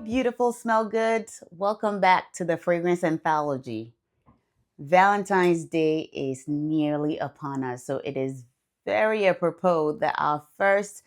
beautiful smell goods. Welcome back to the Fragrance Anthology. Valentine's Day is nearly upon us, so it is very apropos that our first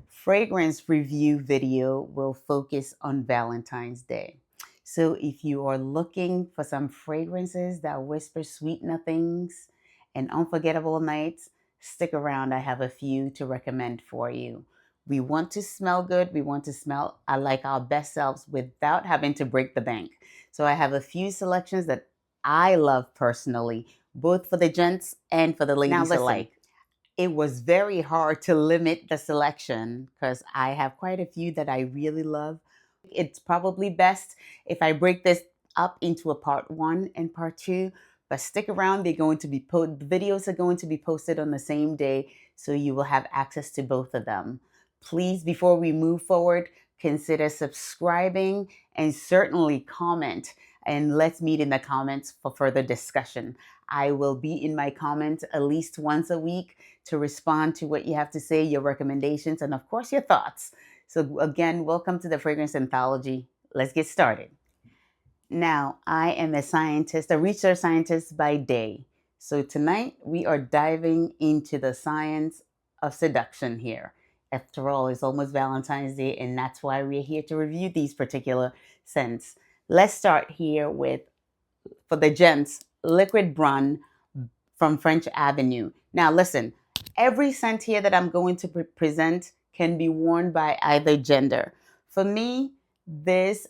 fragrance review video will focus on Valentine's Day. So if you are looking for some fragrances that whisper sweet nothings and unforgettable nights, stick around. I have a few to recommend for you. We want to smell good. We want to smell like our best selves without having to break the bank. So I have a few selections that I love personally, both for the gents and for the ladies alike. It was very hard to limit the selection because I have quite a few that I really love. It's probably best if I break this up into a part one and part two, but stick around. They're going to be the videos are going to be posted on the same day, so you will have access to both of them. Please, before we move forward, consider subscribing and certainly comment. And let's meet in the comments for further discussion. I will be in my comments at least once a week to respond to what you have to say, your recommendations, and of course, your thoughts. So again, welcome to the Fragrance Anthology. Let's get started. Now, I am a scientist, a research scientist by day. So tonight, we are diving into the science of seduction here. After all, it's almost Valentine's Day, and that's why we're here to review these particular scents. Let's start here with, for the gents, Liquid Brun from French Avenue. Now, listen, every scent here that I'm going to present can be worn by either gender. For me, this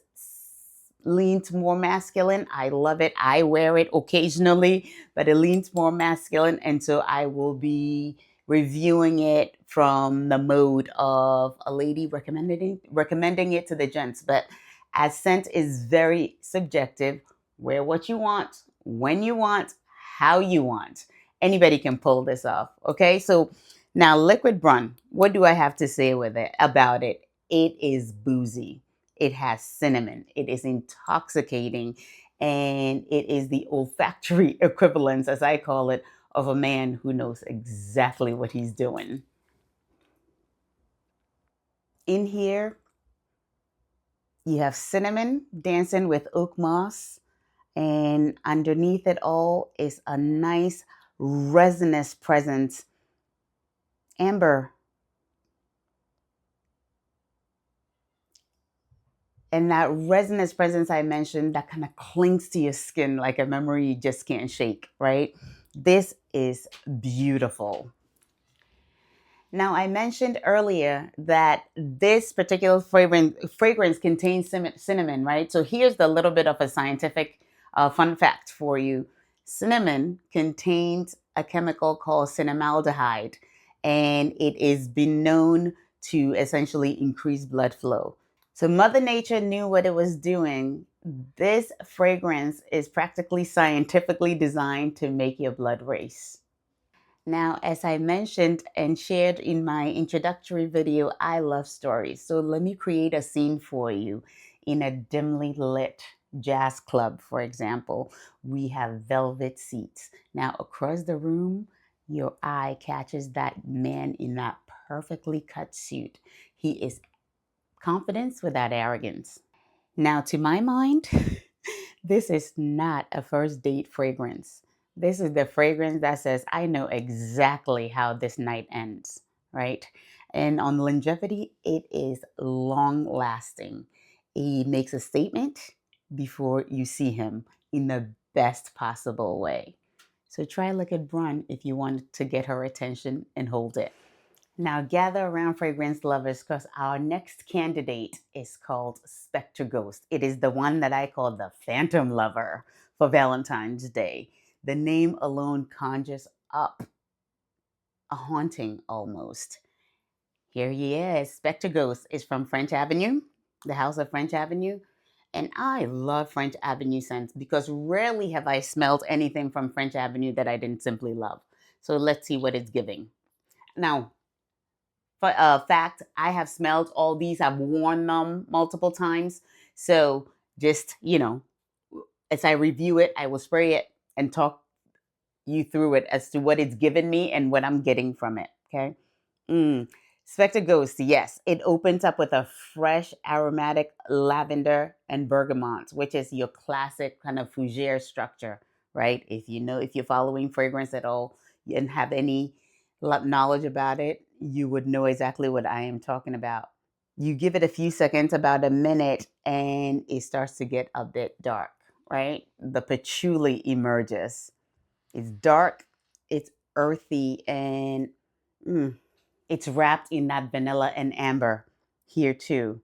leans more masculine. I love it. I wear it occasionally, but it leans more masculine. And so I will be reviewing it from the mode of a lady recommending it to the gents. But as scent is very subjective, wear what you want, when you want, how you want. Anybody can pull this off. Okay. So now Liquid Brun, what do I have to say with it about it? It is boozy. It has cinnamon. It is intoxicating. And it is the olfactory equivalence, as I call it, of a man who knows exactly what he's doing. In here, you have cinnamon dancing with oak moss. And underneath it all is a nice resinous presence, amber. And that resinous presence I mentioned that kind of clings to your skin like a memory you just can't shake, right? This is beautiful. Now, I mentioned earlier that this particular fragrance contains cinnamon, right? So here's the little bit of a scientific fun fact for you. Cinnamon contains a chemical called cinnamaldehyde, and it is been known to essentially increase blood flow. So Mother Nature knew what it was doing. This fragrance is practically scientifically designed to make your blood race. Now, as I mentioned and shared in my introductory video, I love stories. So let me create a scene for you in a dimly lit jazz club, for example. We have velvet seats. Now, across the room, your eye catches that man in that perfectly cut suit. He is confidence without arrogance. Now, to my mind, this is not a first date fragrance. This is the fragrance that says, I know exactly how this night ends, right? And on longevity, it is long lasting. He makes a statement before you see him in the best possible way. So try Liquid Brun if you want to get her attention and hold it. Now gather around, fragrance lovers, because our next candidate is called Spectre Ghost. It is the one that I call the Phantom Lover for Valentine's Day. The name alone conjures up a haunting almost. Here he is. Spectre Ghost is from French Avenue, the house of French Avenue. And I love French Avenue scents because rarely have I smelled anything from French Avenue that I didn't simply love. So let's see what it's giving. Now, for a fact, I have smelled all these. I've worn them multiple times. So just, as I review it, I will spray it and talk you through it as to what it's given me and what I'm getting from it. Okay. Spectre Ghost, yes, it opens up with a fresh aromatic lavender and bergamot, which is your classic kind of fougere structure, right? If you're following fragrance at all and have any knowledge about it, you would know exactly what I am talking about. You give it a few seconds, about a minute, and it starts to get a bit dark, right? The patchouli emerges. It's dark, it's earthy, and mm, it's wrapped in that vanilla and amber here too.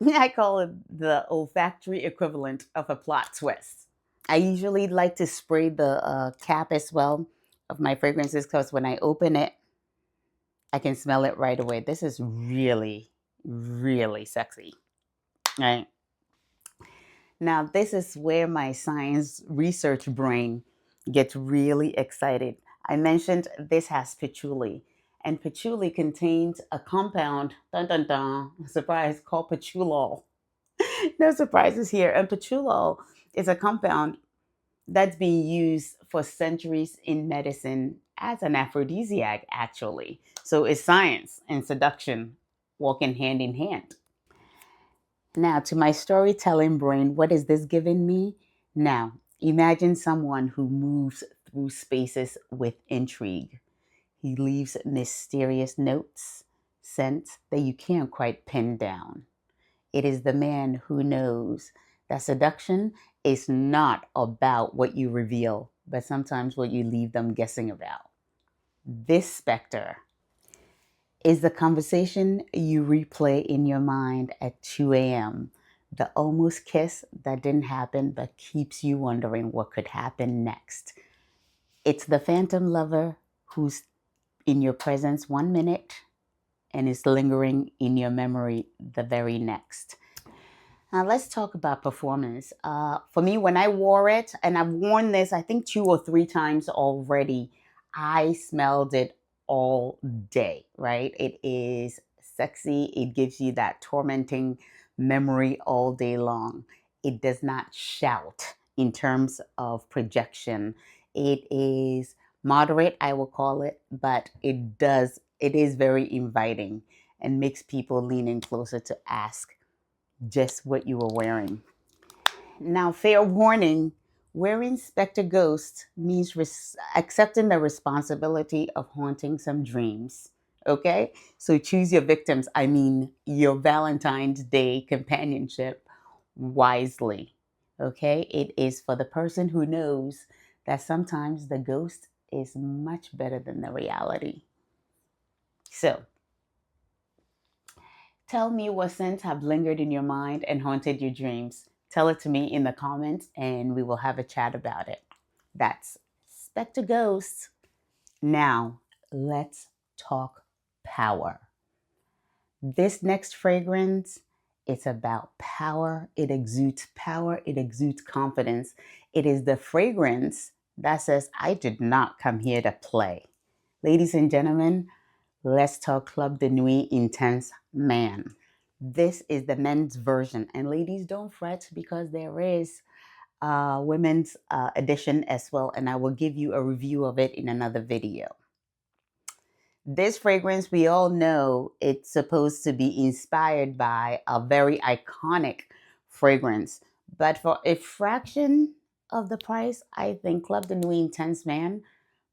I call it the olfactory equivalent of a plot twist. I usually like to spray the cap as well of my fragrances because when I open it, I can smell it right away. This is really, really sexy, right? Now, this is where my science research brain gets really excited. I mentioned this has patchouli, and patchouli contains a compound, dun dun dun, surprise, called patchoulol. No surprises here. And patchoulol is a compound that's been used for centuries in medicine as an aphrodisiac, actually. So it's science and seduction walking hand in hand. Now, to my storytelling brain, what is this giving me? Now, imagine someone who moves through spaces with intrigue. He leaves mysterious notes, scents that you can't quite pin down. It is the man who knows that seduction is not about what you reveal, but sometimes what you leave them guessing about. This specter is the conversation you replay in your mind at 2 a.m. The almost kiss that didn't happen but keeps you wondering what could happen next. It's the phantom lover who's in your presence 1 minute and is lingering in your memory the very next. Now let's talk about performance. For me, when I wore it, and I've worn this, I think 2 or 3 times already, I smelled it all day, right? It is sexy. It gives you that tormenting memory all day long. It does not shout in terms of projection. It is moderate, I will call it, but it is very inviting and makes people lean in closer to ask just what you were wearing. Now, fair warning, wearing Spectre Ghost means accepting the responsibility of haunting some dreams. Okay? So choose your victims, I mean, your Valentine's Day companionship wisely. Okay? It is for the person who knows that sometimes the ghost is much better than the reality. So, tell me what scents have lingered in your mind and haunted your dreams. Tell it to me in the comments and we will have a chat about it. That's Spectre Ghost. Now, let's talk power. This next fragrance, it's about power. It exudes confidence. It is the fragrance that says, I did not come here to play. Ladies and gentlemen, let's talk Club de Nuit Intense Man. This is the men's version. And ladies, don't fret because there is a women's edition as well. And I will give you a review of it in another video. This fragrance, we all know it's supposed to be inspired by a very iconic fragrance. But for a fraction of the price, I think Club de Nuit Intense Man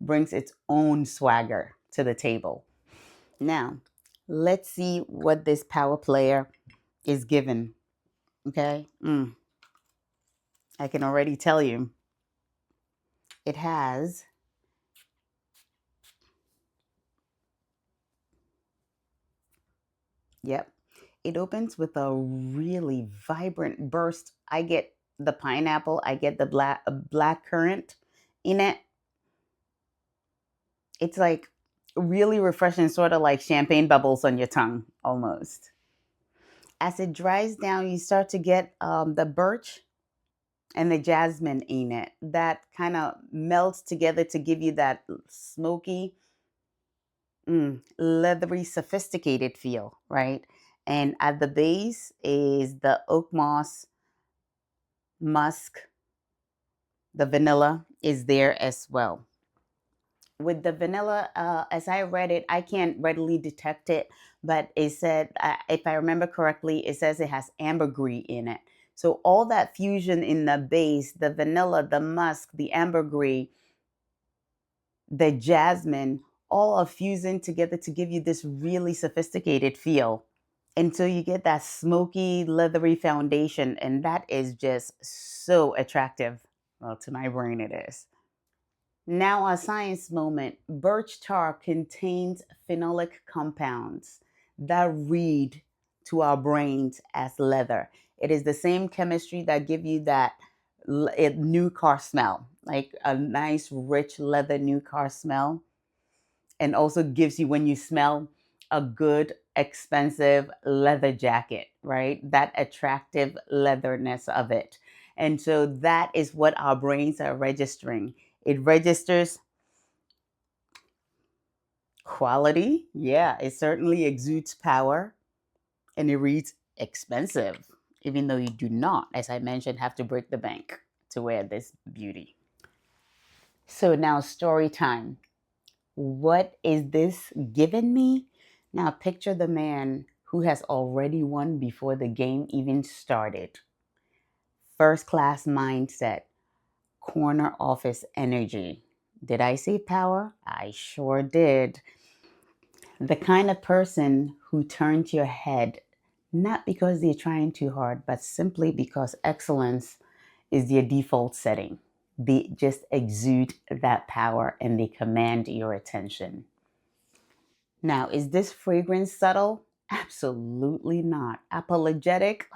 brings its own swagger to the table. Now, let's see what this power player is given. Okay? I can already tell you. It has Yep. It opens with a really vibrant burst. I get the pineapple, I get the black currant in it. It's like really refreshing, sort of like champagne bubbles on your tongue almost. As it dries down, you start to get the birch and the jasmine in it that kind of melts together to give you that smoky, leathery, sophisticated feel, right? And at the base is the oak moss, musk, the vanilla is there as well. With the vanilla, as I read it, I can't readily detect it, but it said, if I remember correctly, it says it has ambergris in it. So all that fusion in the base, the vanilla, the musk, the ambergris, the jasmine, all are fusing together to give you this really sophisticated feel. And so you get that smoky, leathery foundation, and that is just so attractive. Well, to my brain, it is. Now, a science moment. Birch tar contains phenolic compounds that read to our brains as leather. It is the same chemistry that give you that new car smell, like a nice, rich leather new car smell, and also gives you, when you smell, a good, expensive leather jacket, right? That attractive leatherness of it. And so that is what our brains are registering. It registers quality. Yeah, it certainly exudes power, and it reads expensive, even though you do not, as I mentioned, have to break the bank to wear this beauty. So now, story time. What is this giving me? Now, picture the man who has already won before the game even started. First class mindset, corner office energy. Did I say power? I sure did. The kind of person who turns your head not because they're trying too hard, but simply because excellence is their default setting. They just exude that power and they command your attention. Now, is this fragrance subtle? Absolutely not. Apologetic?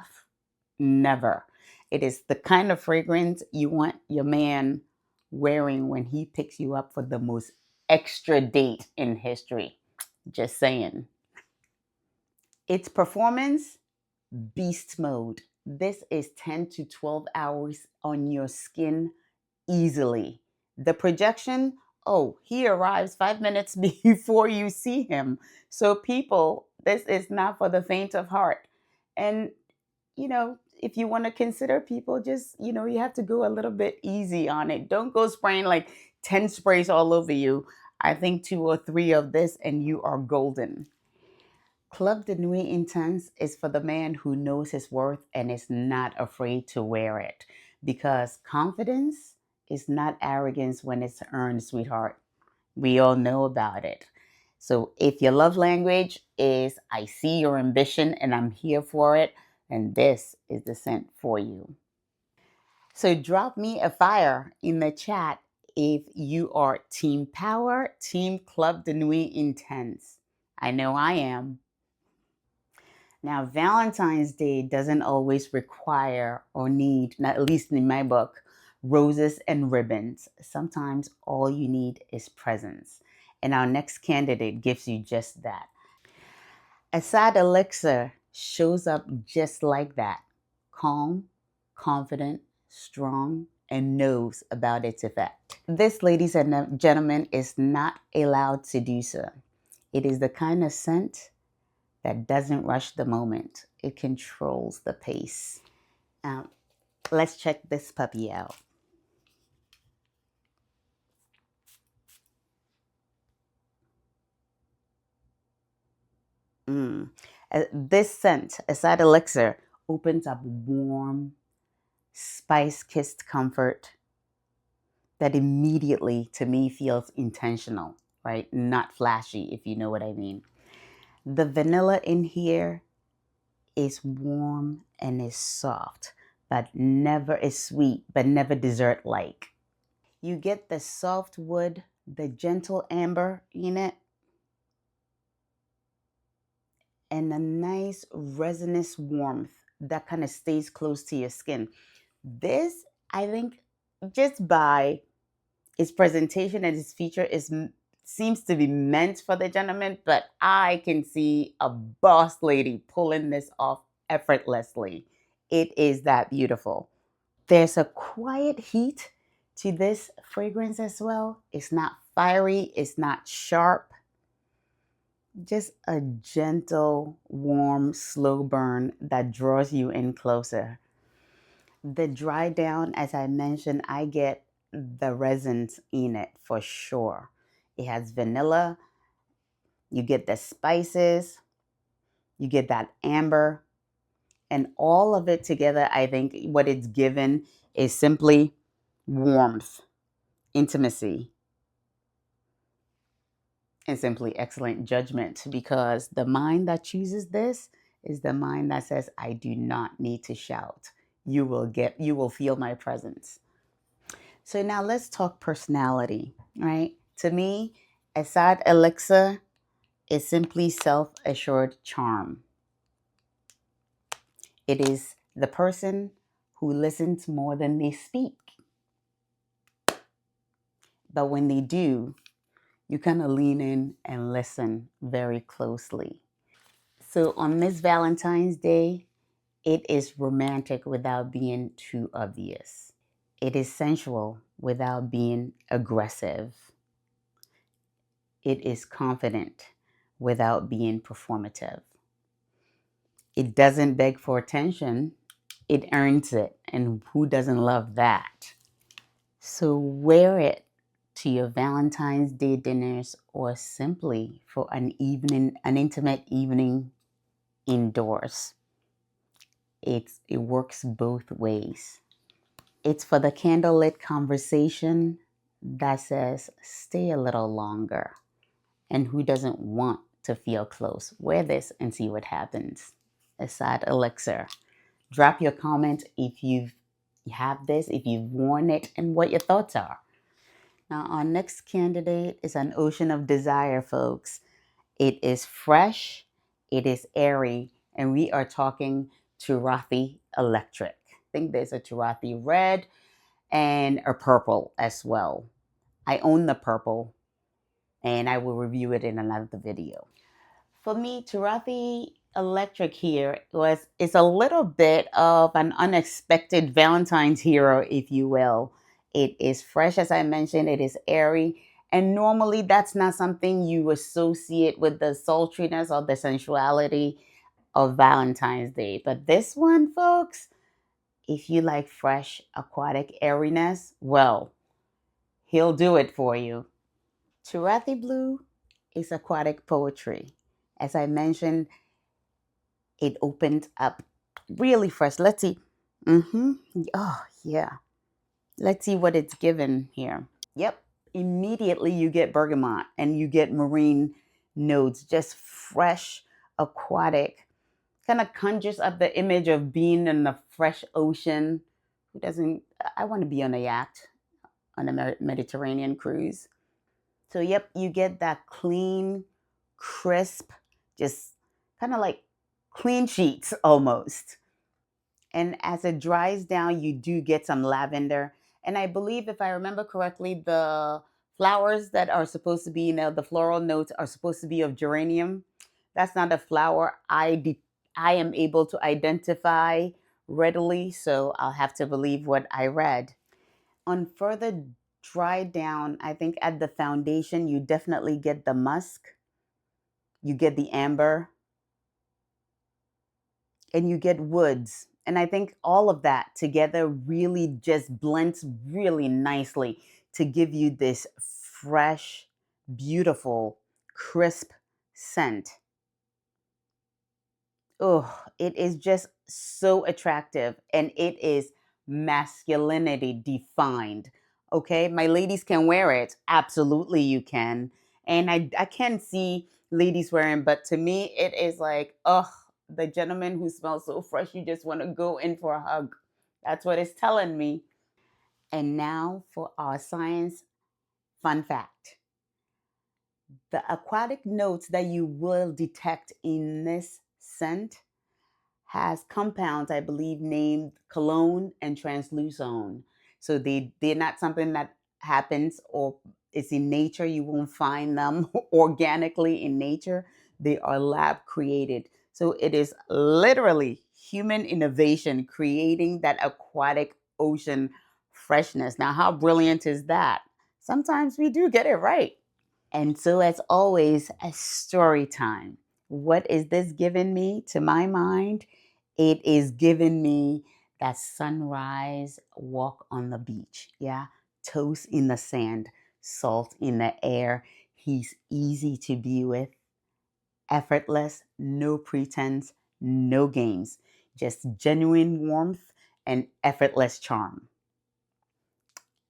Never. It is the kind of fragrance you want your man wearing when he picks you up for the most extra date in history. Just saying. Its performance, beast mode. This is 10 to 12 hours on your skin easily. The projection, oh, he arrives 5 minutes before you see him. So, people, this is not for the faint of heart. And, if you want to consider people, just, you have to go a little bit easy on it. Don't go spraying like 10 sprays all over you. I think two or three of this and you are golden. Club de Nuit Intense is for the man who knows his worth and is not afraid to wear it. Because confidence is not arrogance when it's earned, sweetheart. We all know about it. So if your love language is I see your ambition and I'm here for it, then this is the scent for you. So drop me a fire in the chat if you are Team Power, Team Club de Nuit Intense. I know I am. Now, Valentine's Day doesn't always require or need, not at least in my book, roses and ribbons. Sometimes all you need is presence. And our next candidate gives you just that. Asad Elixir shows up just like that, calm, confident, strong, and knows about its effect. This, ladies and gentlemen, is not a loud seducer. It is the kind of scent that doesn't rush the moment. It controls the pace. Um, let's check this puppy out. This scent, Asad Elixir, opens up warm, spice-kissed comfort that immediately, to me, feels intentional, right? Not flashy, if you know what I mean. The vanilla in here is warm and is soft, but never is sweet, but never dessert-like. You get the soft wood, the gentle amber in it, and a nice resinous warmth that kind of stays close to your skin. This, I think, just by its presentation and its feature, seems to be meant for the gentleman, but I can see a boss lady pulling this off effortlessly. It is that beautiful. There's a quiet heat to this fragrance as well. It's not fiery, it's not sharp, just a gentle, warm, slow burn that draws you in closer. The dry down, as I mentioned, I get the resins in it for sure. It has vanilla. You get the spices. You get that amber. And all of it together, I think what it's given is simply warmth, intimacy, and simply excellent judgment, because the mind that chooses this is the mind that says, I do not need to shout. You will feel my presence. So now let's talk personality, right? To me, Asad Elixir is simply self-assured charm. It is the person who listens more than they speak. But when they do, you kind of lean in and listen very closely. So on this Valentine's Day, it is romantic without being too obvious. It is sensual without being aggressive. It is confident without being performative. It doesn't beg for attention, it earns it. And who doesn't love that? So wear it to your Valentine's Day dinners or simply for an intimate evening indoors. It works both ways. It's for the candlelit conversation that says, stay a little longer. And who doesn't want to feel close? Wear this and see what happens. Asad Elixir. Drop your comment if you have this, if you've worn it, and what your thoughts are. Now, our next candidate is an ocean of desire, folks. It is fresh, it is airy, and we are talking Turathi Electric. I think there's a Turathi red and a purple as well. I own the purple, and I will review it in another video. For me, Turathi Electric here is a little bit of an unexpected Valentine's hero, if you will. It is fresh, as I mentioned, it is airy, and normally that's not something you associate with the sultriness or the sensuality of Valentine's Day. But this one, folks, if you like fresh, aquatic airiness, well, he'll do it for you. Turathi Blue is aquatic poetry. As I mentioned, it opened up really fresh. Let's see. Oh, yeah. Let's see what it's given here. Yep. Immediately you get bergamot and you get marine notes, just fresh, aquatic. Kind of conjures up the image of being in the fresh ocean. Who doesn't? I want to be on a yacht on a Mediterranean cruise. So, yep, you get that clean, crisp, just kind of like clean sheets almost. And as it dries down, you do get some lavender. And I believe, if I remember correctly, the flowers that are supposed to be, the floral notes are supposed to be of geranium. That's not a flower I am able to identify readily, so I'll have to believe what I read. On further dry down, I think at the foundation, you definitely get the musk, you get the amber, and you get woods. And I think all of that together really just blends really nicely to give you this fresh, beautiful, crisp scent. Oh, it is just so attractive, and it is masculinity defined. Okay, my ladies can wear it. Absolutely, you can. And I can see ladies wearing, but to me, it is like, oh, the gentleman who smells so fresh, you just want to go in for a hug. That's what it's telling me. And now for our science fun fact. The aquatic notes that you will detect in this scent has compounds, I believe, named cologne and translucone. So they're not something that happens or it's in nature. You won't find them organically in nature. They are lab created. So it is literally human innovation creating that aquatic ocean freshness. Now, how brilliant is that? Sometimes we do get it right. And so, as always, a story time. What is this giving me? To my mind, it is giving me that sunrise walk on the beach. Yeah. Toast in the sand, salt in the air, He's easy to be with, effortless, no pretense, no games, just genuine warmth and effortless charm.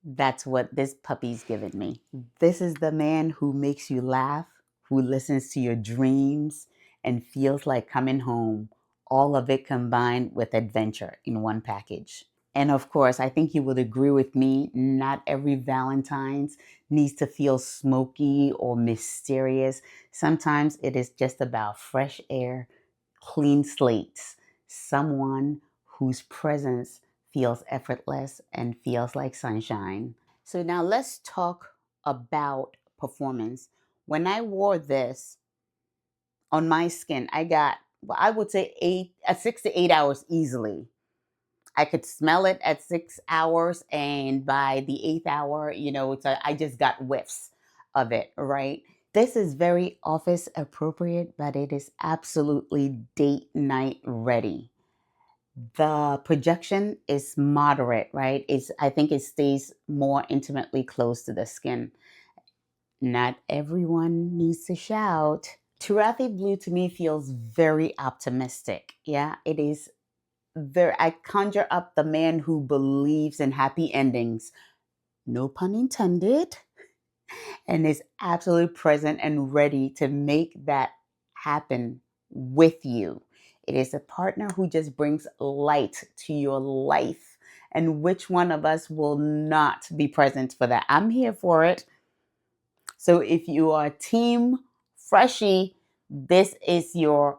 That's what this puppy's given me. This is the man who makes you laugh, who listens to your dreams, and feels like coming home. All of it combined with adventure in one package. And of course, I think you would agree with me, not every Valentine's needs to feel smoky or mysterious. Sometimes it is just about fresh air, clean slates, someone whose presence feels effortless and feels like sunshine. So now let's talk about performance. When I wore this on my skin, I got, well, I would say 6 to 8 hours easily. I could smell it at 6 hours, and by the eighth hour, I just got whiffs of it, right? This is very office appropriate, but it is absolutely date night ready. The projection is moderate, right? I think it stays more intimately close to the skin. Not everyone needs to shout. Turathi Blue to me feels very optimistic. Yeah, it is there. I conjure up the man who believes in happy endings, no pun intended, and is absolutely present and ready to make that happen with you. It is a partner who just brings light to your life. And which one of us will not be present for that? I'm here for it. So if you are team freshie, this is your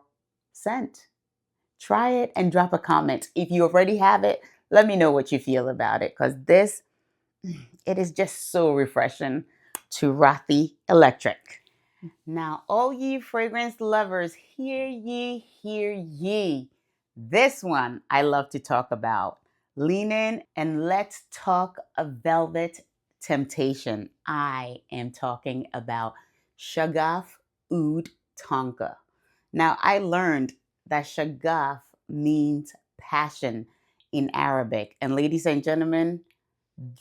scent. Try it and drop a comment. If you already have it, let me know what you feel about it, because it is just so refreshing. Turathi Electric. Now, all ye fragrance lovers, hear ye, hear ye. This one I love to talk about. Lean in and let's talk a velvet temptation. I am talking about Shagaf Oud Tonka. Now, I learned that Shagaf means passion in Arabic. And ladies and gentlemen,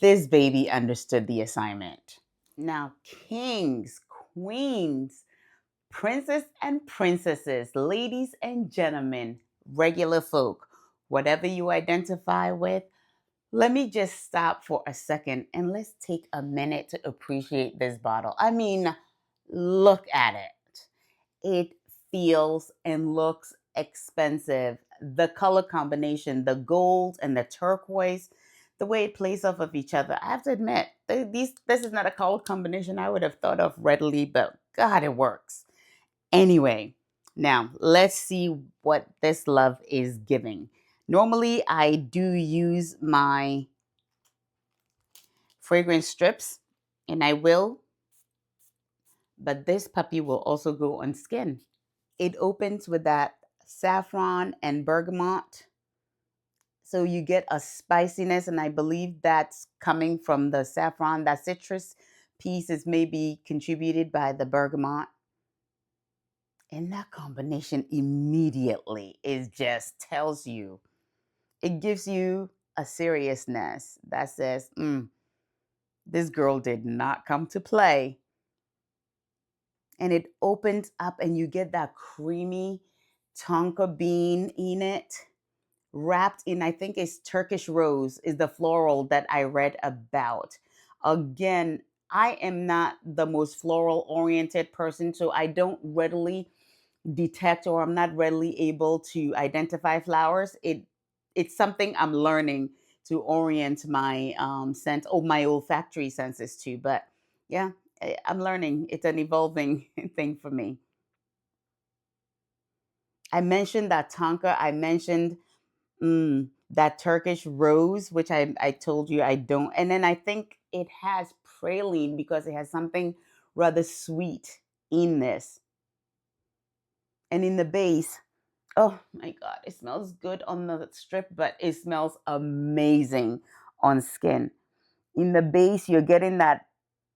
this baby understood the assignment. Now, kings, queens, princes and princesses, ladies and gentlemen, regular folk, whatever you identify with, let me just stop for a second and let's take a minute to appreciate this bottle. I mean, look at it. It feels and looks expensive. The color combination, the gold and the turquoise, the way it plays off of each other. I have to admit, this is not a color combination I would have thought of readily, but God, it works. Anyway, now let's see what this love is giving. Normally, I do use my fragrance strips, and I will, but this puppy will also go on skin. It opens with that saffron and bergamot. So you get a spiciness, and I believe that's coming from the saffron. That citrus piece is maybe contributed by the bergamot. And that combination immediately is just tells you, it gives you a seriousness that says, this girl did not come to play. And it opens up and you get that creamy tonka bean in it, wrapped in, I think it's Turkish rose, is the floral that I read about. Again, I am not the most floral oriented person, so I don't readily detect, or I'm not readily able to identify flowers. It's something I'm learning to orient my sense, or my olfactory senses to. But yeah, I'm learning. It's an evolving thing for me. I mentioned that tonka. I mentioned that Turkish rose, which I told you I don't. And then I think it has praline because it has something rather sweet in this. And in the base, oh my God, it smells good on the strip, but it smells amazing on skin. In the base, you're getting that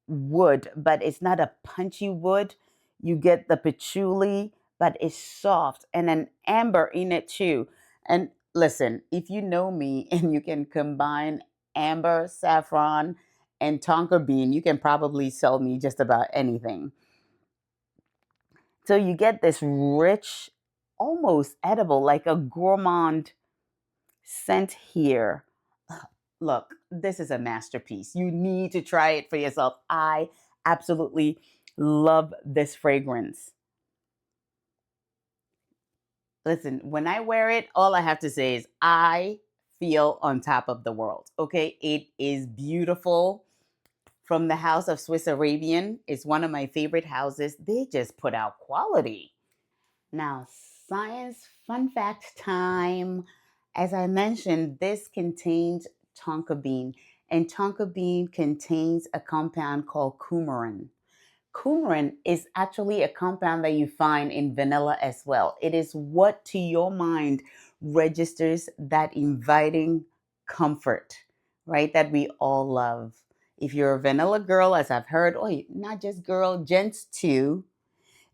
wood, but it's not a punchy wood. You get the patchouli, but it's soft, and an amber in it too. And listen, if you know me and you can combine amber, saffron, and tonka bean, you can probably sell me just about anything. So you get this rich, almost edible, like a gourmand scent here. Look, this is a masterpiece. You need to try it for yourself. I absolutely love this fragrance. Listen, when I wear it, all I have to say is I feel on top of the world. Okay, it is beautiful. From the House of Swiss Arabian, it's one of my favorite houses. They just put out quality. Now, science fun fact time. As I mentioned, this contains tonka bean, and tonka bean contains a compound called coumarin. Coumarin is actually a compound that you find in vanilla as well. It is what to your mind registers that inviting comfort, right? That we all love. If you're a vanilla girl, as I've heard, oh, not just girl, gents too,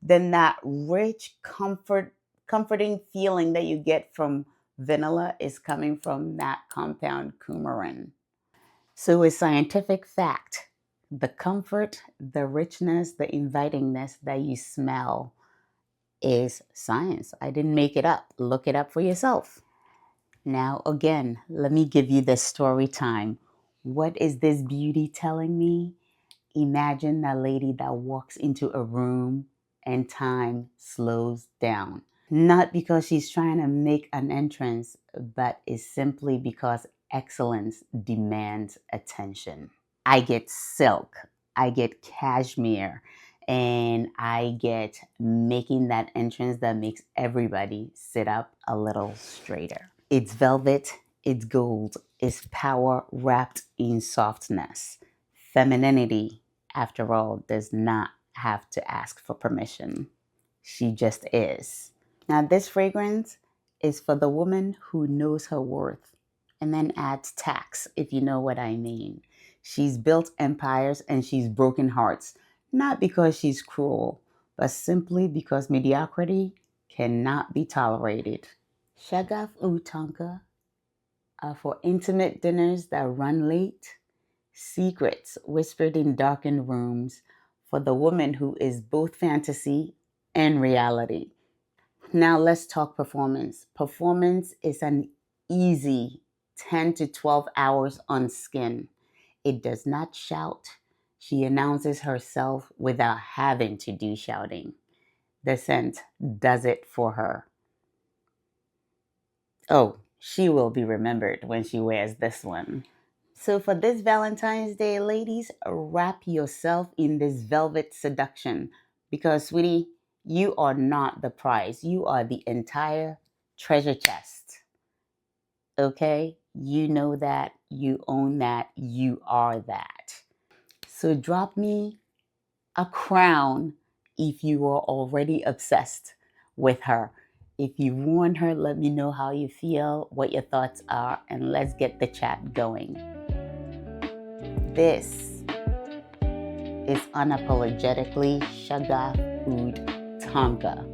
then that rich comforting feeling that you get from vanilla is coming from that compound coumarin. So, a scientific fact, the comfort, the richness, the invitingness that you smell is science. I didn't make it up. Look it up for yourself. Now, again, let me give you the story time. What is this beauty telling me? Imagine that lady that walks into a room and time slows down. Not because she's trying to make an entrance, but is simply because excellence demands attention. I get silk, I get cashmere, and I get making that entrance that makes everybody sit up a little straighter. It's velvet, it's gold, it's power wrapped in softness. Femininity, after all, does not have to ask for permission. She just is. Now, this fragrance is for the woman who knows her worth and then adds tax, if you know what I mean. She's built empires and she's broken hearts, not because she's cruel, but simply because mediocrity cannot be tolerated. Shagaf Oud Tonka are for intimate dinners that run late, secrets whispered in darkened rooms for the woman who is both fantasy and reality. Now let's talk performance. Performance is an easy 10 to 12 hours on skin. It does not shout. She announces herself without having to do shouting. The scent does it for her. Oh, she will be remembered when she wears this one. So for this Valentine's Day, ladies, wrap yourself in this velvet seduction because, sweetie, you are not the prize. You are the entire treasure chest. Okay? You know that. You own that. You are that. So drop me a crown if you are already obsessed with her. If you want her, let me know how you feel, what your thoughts are, and let's get the chat going. This is unapologetically Shagaf Oud Tonka.